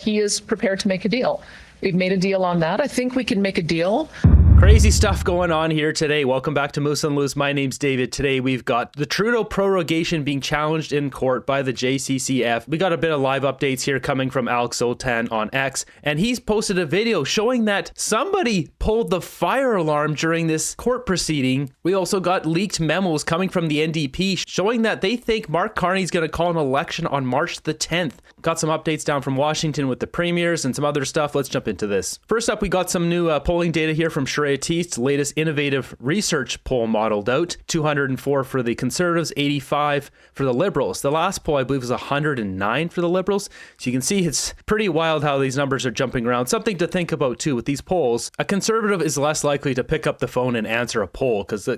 he is prepared to make a deal. We've made a deal on that. I think we can make a deal. Crazy stuff going on here today. Welcome back to Moose and Loose. My name's David. Today we've got the Trudeau prorogation being challenged in court by the JCCF. We got a bit of live updates here coming from Alex Zoltan on X, and he's posted a video showing that somebody pulled the fire alarm during this court proceeding. We also got leaked memos coming from the NDP showing that they think Mark Carney's going to call an election on March the 10th. Got some updates down from Washington with the premiers and some other stuff. Let's jump into this. First up, we got some new polling data here from Simieritsch's latest innovative research poll modeled out. 204 for the Conservatives, 85 for the Liberals. The last poll, I believe, was 109 for the Liberals. So you can see it's pretty wild how these numbers are jumping around. Something to think about too with these polls. A Conservative is less likely to pick up the phone and answer a poll because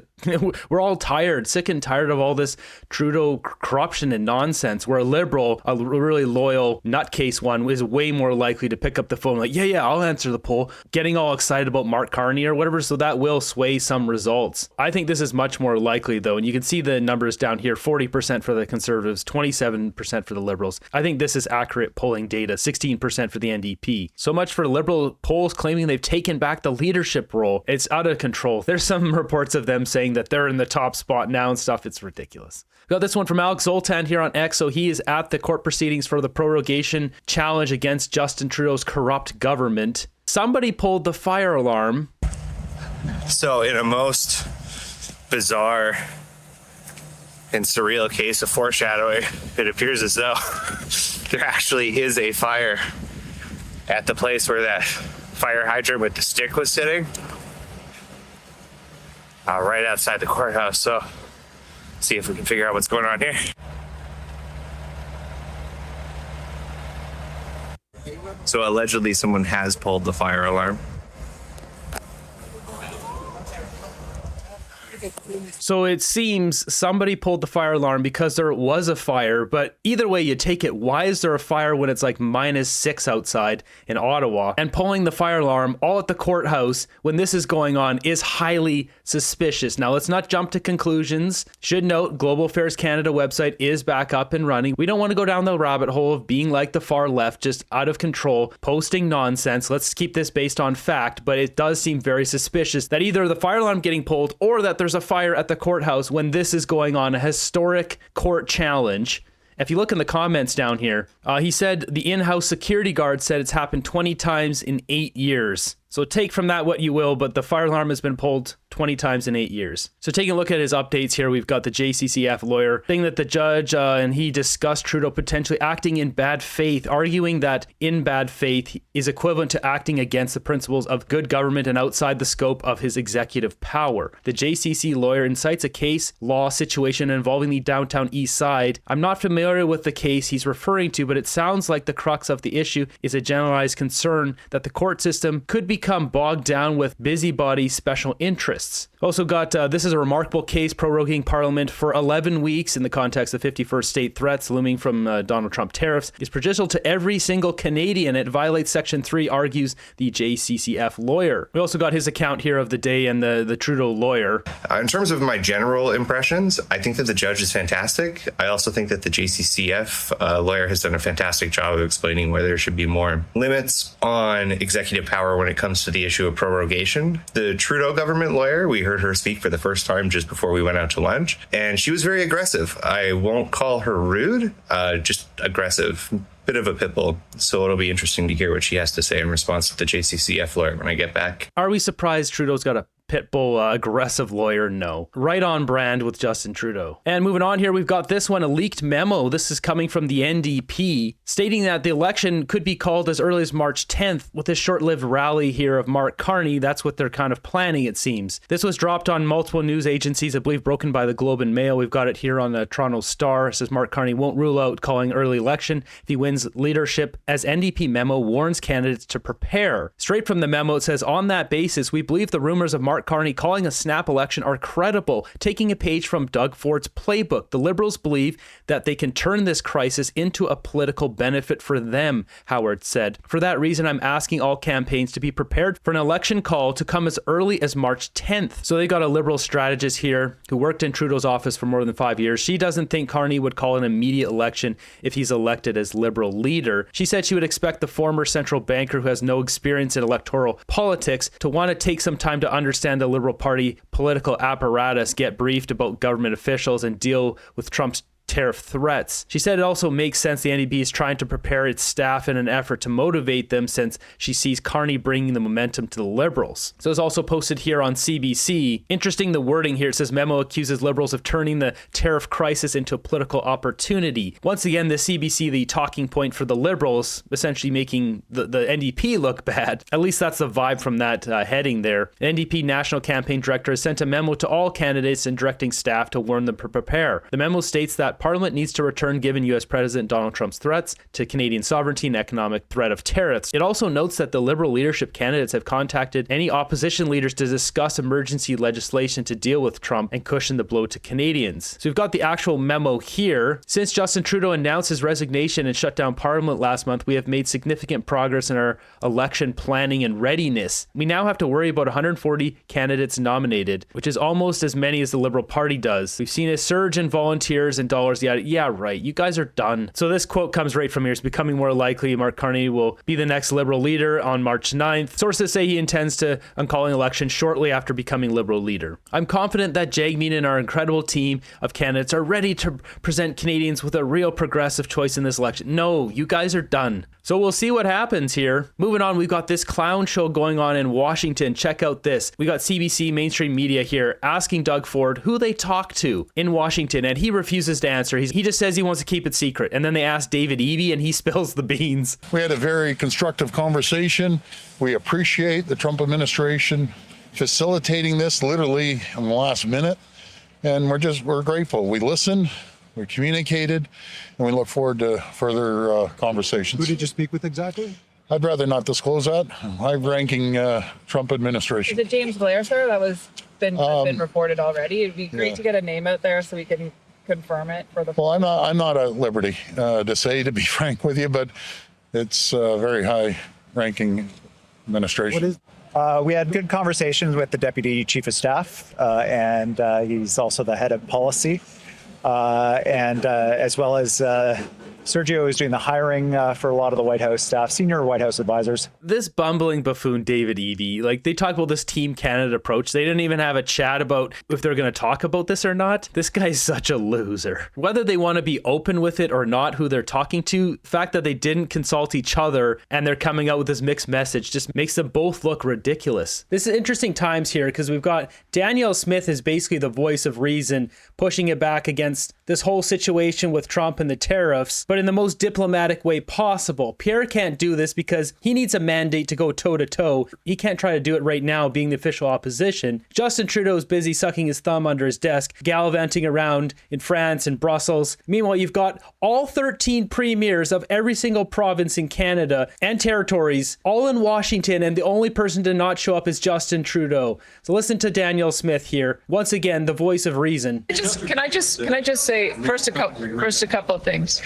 we're all tired, sick and tired of all this Trudeau corruption and nonsense, where a Liberal, a really loyal nutcase one, is way more likely to pick up the phone like, yeah, I'll answer the poll, getting all excited about Mark Carney or whatever, so that will sway some results. I think this is much more likely though, and you can see the numbers down here, 40% for the Conservatives, 27% for the Liberals. I think this is accurate polling data, 16% for the NDP. So much for Liberal polls claiming they've taken back the leadership role. It's out of control. There's some reports of them saying that they're in the top spot now and stuff. It's ridiculous. Got this one from Alex Zoltan here on X. So he is at the court proceedings for the prorogation challenge against Justin Trudeau's corrupt government. Somebody pulled the fire alarm. So in a most bizarre and surreal case of foreshadowing, it appears as though there actually is a fire at the place where that fire hydrant with the stick was sitting, right outside the courthouse. So see if we can figure out what's going on here. So allegedly someone has pulled the fire alarm. So it seems somebody pulled the fire alarm because there was a fire, but either way you take it, why is there a fire when it's like -6 outside in Ottawa? And pulling the fire alarm all at the courthouse when this is going on is highly suspicious. Now let's not jump to conclusions. Should note, Global Affairs Canada website is back up and running. We don't want to go down the rabbit hole of being like the far left, just out of control, posting nonsense. Let's keep this based on fact, but it does seem very suspicious that either the fire alarm getting pulled or that there's a fire at the courthouse when this is going on, a historic court challenge. If you look in the comments down here, he said the in-house security guard said it's happened 20 times in 8 years. So take from that what you will, but the fire alarm has been pulled 20 times in 8 years. So taking a look at his updates here, we've got the JCCF lawyer saying that the judge and he discussed Trudeau potentially acting in bad faith, arguing that in bad faith is equivalent to acting against the principles of good government and outside the scope of his executive power. The JCC lawyer incites a case law situation involving the downtown east side. I'm not familiar with the case he's referring to, but it sounds like the crux of the issue is a generalized concern that the court system could become bogged down with busybody special interests. Also got, this is a remarkable case proroguing Parliament for 11 weeks in the context of 51st state threats looming from Donald Trump tariffs is prejudicial to every single Canadian. It violates Section 3, argues the JCCF lawyer. We also got his account here of the day and the Trudeau lawyer. In terms of my general impressions, I think that the judge is fantastic. I also think that the JCCF lawyer has done a fantastic job of explaining where there should be more limits on executive power when it comes to the issue of prorogation. The Trudeau government lawyer, we heard her speak for the first time just before we went out to lunch, and she was very aggressive. I won't call her rude, just aggressive. Bit of a pit bull. So it'll be interesting to hear what she has to say in response to the JCCF lawyer when I get back. Are we surprised Trudeau's got a pitbull aggressive lawyer? No. Right on brand with Justin Trudeau. And moving on here, we've got this one, a leaked memo. This is coming from the NDP stating that the election could be called as early as March 10th with this short-lived rally here of Mark Carney. That's what they're kind of planning, it seems. This was dropped on multiple news agencies, I believe broken by the Globe and Mail. We've got it here on the Toronto Star. It says Mark Carney won't rule out calling early election if he wins leadership, as NDP memo warns candidates to prepare. Straight from the memo, it says, on that basis, we believe the rumors of Mark Mark Carney calling a snap election are credible, taking a page from Doug Ford's playbook. The Liberals believe that they can turn this crisis into a political benefit for them, Howard said. For that reason, I'm asking all campaigns to be prepared for an election call to come as early as March 10th. So they got a Liberal strategist here who worked in Trudeau's office for more than 5 years. She doesn't think Carney would call an immediate election if he's elected as Liberal leader. She said she would expect the former central banker who has no experience in electoral politics to want to take some time to understand the Liberal Party political apparatus, get briefed about government officials, and deal with Trump's tariff threats. She said it also makes sense the NDP is trying to prepare its staff in an effort to motivate them, since she sees Carney bringing the momentum to the Liberals. So it's also posted here on CBC. Interesting, the wording here. It says Memo accuses Liberals of turning the tariff crisis into a political opportunity. Once again, the CBC, the talking point for the Liberals, essentially making the NDP look bad. At least that's the vibe from that heading there. The NDP National Campaign Director has sent a memo to all candidates and directing staff to warn them to prepare. The memo states that Parliament needs to return given U.S. President Donald Trump's threats to Canadian sovereignty and economic threat of tariffs. It also notes that the Liberal leadership candidates have contacted any opposition leaders to discuss emergency legislation to deal with Trump and cushion the blow to Canadians. So we've got the actual memo here. Since Justin Trudeau announced his resignation and shut down Parliament last month, we have made significant progress in our election planning and readiness. We now have to worry about 140 candidates nominated, which is almost as many as the Liberal Party does. We've seen a surge in volunteers and dollars. Yeah, right. You guys are done. So this quote comes right from here. It's becoming more likely Mark Carney will be the next Liberal leader on March 9th. Sources say he intends to calling election shortly after becoming Liberal leader. I'm confident that Jagmeet and our incredible team of candidates are ready to present Canadians with a real progressive choice in this election. No, you guys are done. So we'll see what happens here. Moving on, we've got this clown show going on in Washington. Check out this. We got CBC mainstream media here asking Doug Ford who they talk to in Washington, and he refuses to answer. He just says he wants to keep it secret. And then they ask David Eby, and he spills the beans. We had a very constructive conversation. We appreciate the Trump administration facilitating this literally in the last minute. And we're grateful. We listened, we communicated, and we look forward to further conversations. Who did you speak with exactly? I'd rather not disclose that. High-ranking Trump administration. Is it James Blair, sir? That was been reported already. It'd be great to get a name out there so we can confirm it for the. Well, I'm not at liberty to say, to be frank with you, but it's a very high-ranking administration. We had good conversations with the Deputy Chief of Staff, and he's also the head of policy, and as well as Sergio is doing the hiring for a lot of the White House staff, senior White House advisors. This bumbling buffoon, David Eby, like they talk about this Team Canada approach. They didn't even have a chat about if they're going to talk about this or not. This guy's such a loser. Whether they want to be open with it or not, who they're talking to, the fact that they didn't consult each other and they're coming out with this mixed message just makes them both look ridiculous. This is interesting times here because we've got Danielle Smith is basically the voice of reason, pushing it back against this whole situation with Trump and the tariffs, but in the most diplomatic way possible. Pierre can't do this because he needs a mandate to go toe-to-toe. He can't try to do it right now being the official opposition. Justin Trudeau is busy sucking his thumb under his desk, gallivanting around in France and Brussels. Meanwhile, you've got all 13 premiers of every single province in Canada and territories all in Washington, and the only person to not show up is Justin Trudeau. So listen to Danielle Smith here. Once again, the voice of reason. Can I just say first a couple of things.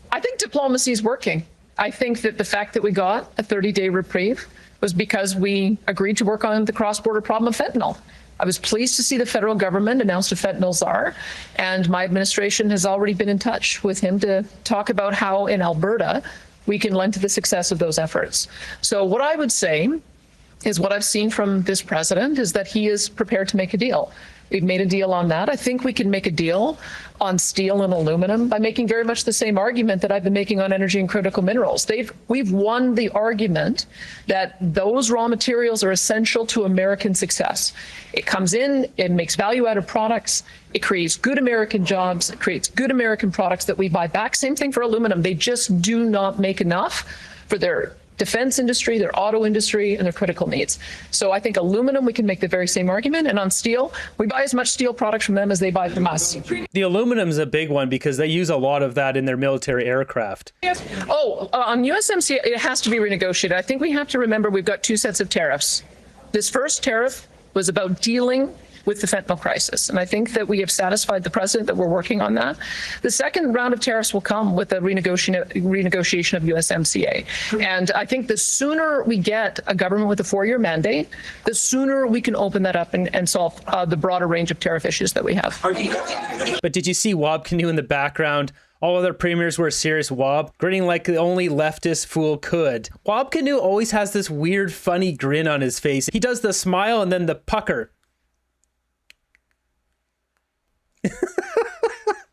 I think diplomacy is working. I think that the fact that we got a 30-day reprieve was because we agreed to work on the cross-border problem of fentanyl. I was pleased to see the federal government announce a fentanyl czar, and my administration has already been in touch with him to talk about how in Alberta we can lend to the success of those efforts. So what I would say is what I've seen from this president is that he is prepared to make a deal. We've made a deal on that. I think we can make a deal on steel and aluminum by making very much the same argument that I've been making on energy and critical minerals. We've won the argument that those raw materials are essential to American success. It comes in, it makes value-added products, it creates good American jobs, it creates good American products that we buy back. Same thing for aluminum. They just do not make enough for their defense industry, their auto industry, and their critical needs. So I think aluminum, we can make the very same argument. And on steel, we buy as much steel products from them as they buy from us. The aluminum is a big one because they use a lot of that in their military aircraft. On USMCA, it has to be renegotiated. I think we have to remember we've got two sets of tariffs. This first tariff was about dealing with the fentanyl crisis. And I think that we have satisfied the president that we're working on that. The second round of tariffs will come with a renegotiation of USMCA. And I think the sooner we get a government with a 4-year mandate, the sooner we can open that up and solve the broader range of tariff issues that we have. But did you see Wob Canoe in the background? All other premiers were serious. Wob grinning like the only leftist fool could. Wob Canoe always has this weird, funny grin on his face. He does the smile and then the pucker.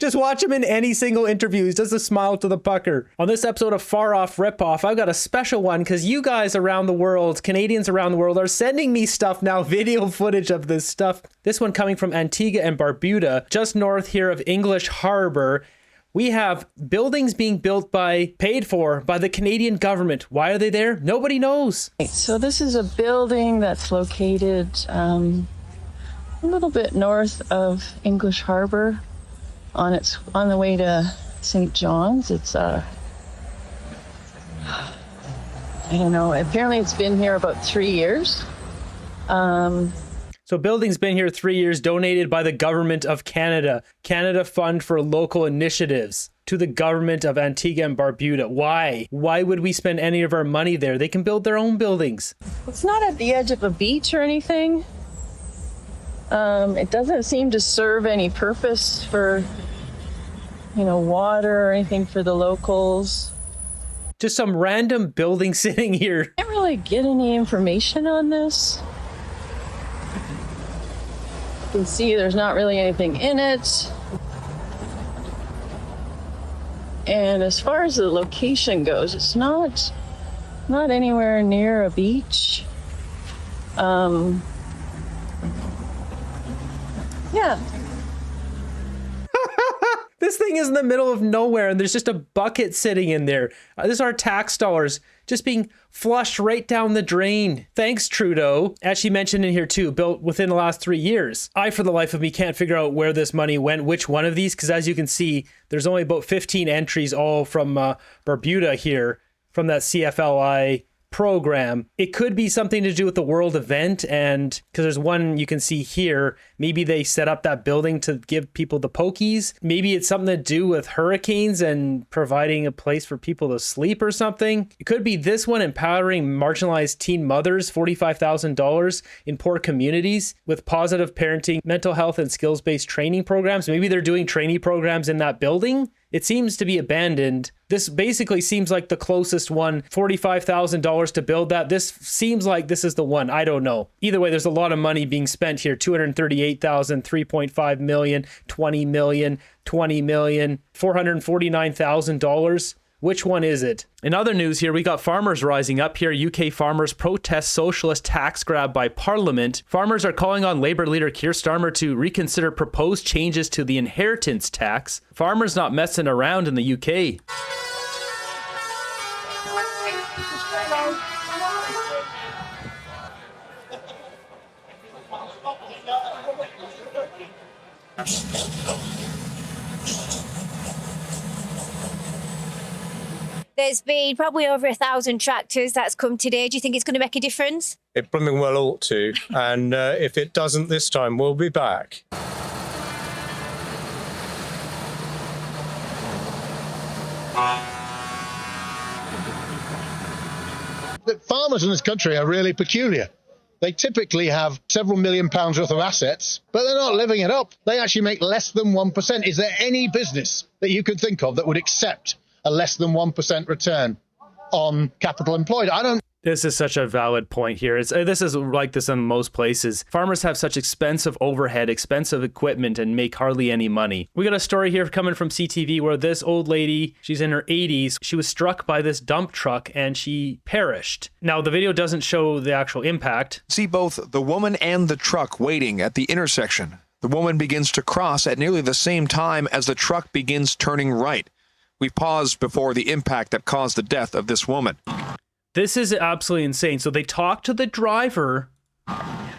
Just watch him in any single interview. He does a smile to the pucker. On this episode of Far Off Ripoff, I've got a special one because you guys around the world, Canadians around the world, are sending me stuff now, video footage of this stuff. This one coming from Antigua and Barbuda, just north here of English Harbor. We have buildings being built paid for by the Canadian government. Why are they there? Nobody knows. So this is a building that's located a little bit north of English Harbor. On the way to St. John's. It's I don't know, apparently it's been here about 3 years. So building's been here 3 years, donated by the government of Canada. Canada Fund for Local Initiatives to the government of Antigua and Barbuda. Why? Why would we spend any of our money there? They can build their own buildings. It's not at the edge of a beach or anything. It doesn't seem to serve any purpose for, water or anything for the locals. Just some random building sitting here. Can't really get any information on this. You can see there's not really anything in it. And as far as the location goes, it's not anywhere near a beach. Yeah. This thing is in the middle of nowhere and there's just a bucket sitting in there. This is our tax dollars just being flushed right down the drain. Thanks, Trudeau. As she mentioned in here too, built within the last 3 years. I, for the life of me, can't figure out where this money went, which one of these, because as you can see, there's only about 15 entries all from Barbuda here, from that CFLI program. It could be something to do with the world event, and because there's one you can see here, maybe they set up that building to give people the pokies. Maybe it's something to do with hurricanes and providing a place for people to sleep or something. It could be this one, empowering marginalized teen mothers, $45,000 in poor communities with positive parenting, mental health, and skills-based training programs. Maybe they're doing training programs in that building. It seems to be abandoned. This basically seems like the closest one, $45,000 to build that. This seems like this is the one. I don't know. Either way, there's a lot of money being spent here. $238,000, $3.5 million, $20 million, $20 million, $449,000. Which one is it? In other news here, we got farmers rising up here. UK farmers protest socialist tax grab by Parliament. Farmers are calling on Labour leader Keir Starmer to reconsider proposed changes to the inheritance tax. Farmers not messing around in the UK. There's been probably over 1,000 tractors that's come today. Do you think it's going to make a difference? It blooming well ought to. And if it doesn't this time, we'll be back. The farmers in this country are really peculiar. They typically have several £1 million worth of assets, but they're not living it up. They actually make less than 1%. Is there any business that you can think of that would accept a less than 1% return on capital employed? This is such a valid point here. This is like this in most places. Farmers have such expensive overhead, expensive equipment, and make hardly any money. We got a story here coming from CTV where this old lady, she's in her 80s, she was struck by this dump truck and she perished. Now, the video doesn't show the actual impact. See both the woman and the truck waiting at the intersection. The woman begins to cross at nearly the same time as the truck begins turning right. We paused before the impact that caused the death of this woman. This is absolutely insane. So they talked to the driver.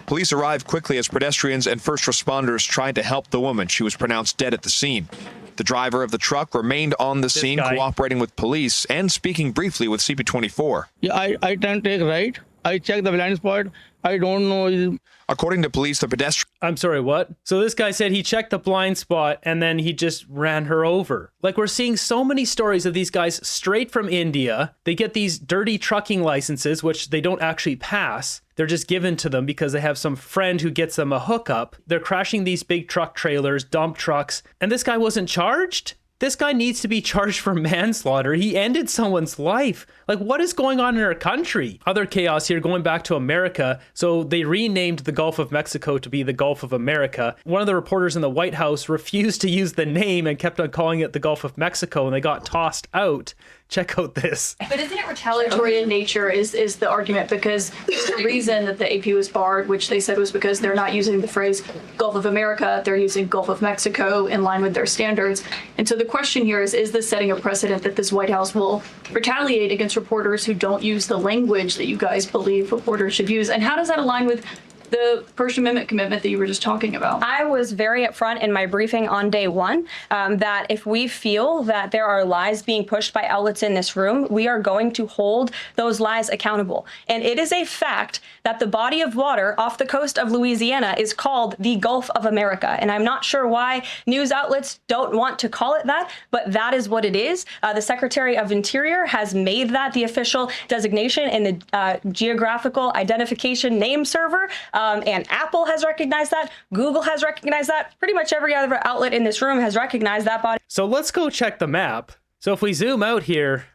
Police arrived quickly as pedestrians and first responders tried to help the woman. She was pronounced dead at the scene. The driver of the truck remained on the scene, cooperating with police and speaking briefly with CP24. Yeah, I can take right I checked the blind spot. I don't know. According to police, the pedestrian. I'm sorry, what? So this guy said he checked the blind spot and then he just ran her over. Like, we're seeing so many stories of these guys straight from India. They get these dirty trucking licenses, which they don't actually pass. They're just given to them because they have some friend who gets them a hookup. They're crashing these big truck trailers, dump trucks, and this guy wasn't charged? This guy needs to be charged for manslaughter. He ended someone's life. Like, what is going on in our country? Other chaos here, going back to America. So they renamed the Gulf of Mexico to be the Gulf of America. One of the reporters in the White House refused to use the name and kept on calling it the Gulf of Mexico, and they got tossed out. Check out this. But isn't it retaliatory in nature is the argument, because the reason that the AP was barred, which they said was because they're not using the phrase Gulf of America, they're using Gulf of Mexico in line with their standards. And so the question here is this setting a precedent that this White House will retaliate against reporters who don't use the language that you guys believe reporters should use? And how does that align with the First Amendment commitment that you were just talking about? I was very upfront in my briefing on day one that if we feel that there are lies being pushed by outlets in this room, we are going to hold those lies accountable. And it is a fact that the body of water off the coast of Louisiana is called the Gulf of America. And I'm not sure why news outlets don't want to call it that, but that is what it is. The Secretary of Interior has made that the official designation in the geographical identification name server. And Apple has recognized that. Google has recognized that. Pretty much every other outlet in this room has recognized that body. So let's go check the map. So if we zoom out here,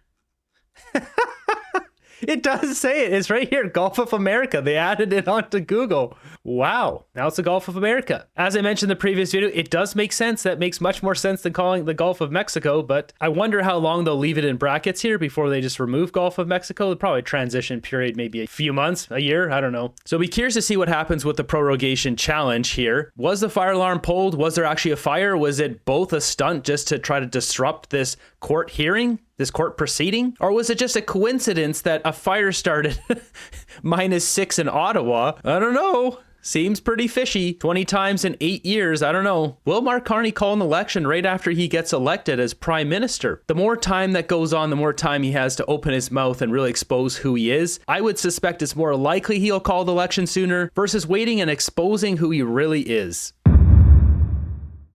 it does say it. It's right here, Gulf of America. They added it onto Google. Wow. Now it's the Gulf of America. As I mentioned in the previous video, it does make sense. That makes much more sense than calling it the Gulf of Mexico, but I wonder how long they'll leave it in brackets here before they just remove Gulf of Mexico. It'll probably transition period, maybe a few months, a year, I don't know. So be curious to see what happens with the prorogation challenge here. Was the fire alarm pulled? Was there actually a fire? Was it both a stunt just to try to disrupt this court hearing? This court proceeding? Or was it just a coincidence that a fire started -6 in Ottawa? I don't know. Seems pretty fishy. 20 times in 8 years, I don't know. Will Mark Carney call an election right after he gets elected as prime minister? The more time that goes on, the more time he has to open his mouth and really expose who he is. I would suspect it's more likely he'll call the election sooner versus waiting and exposing who he really is.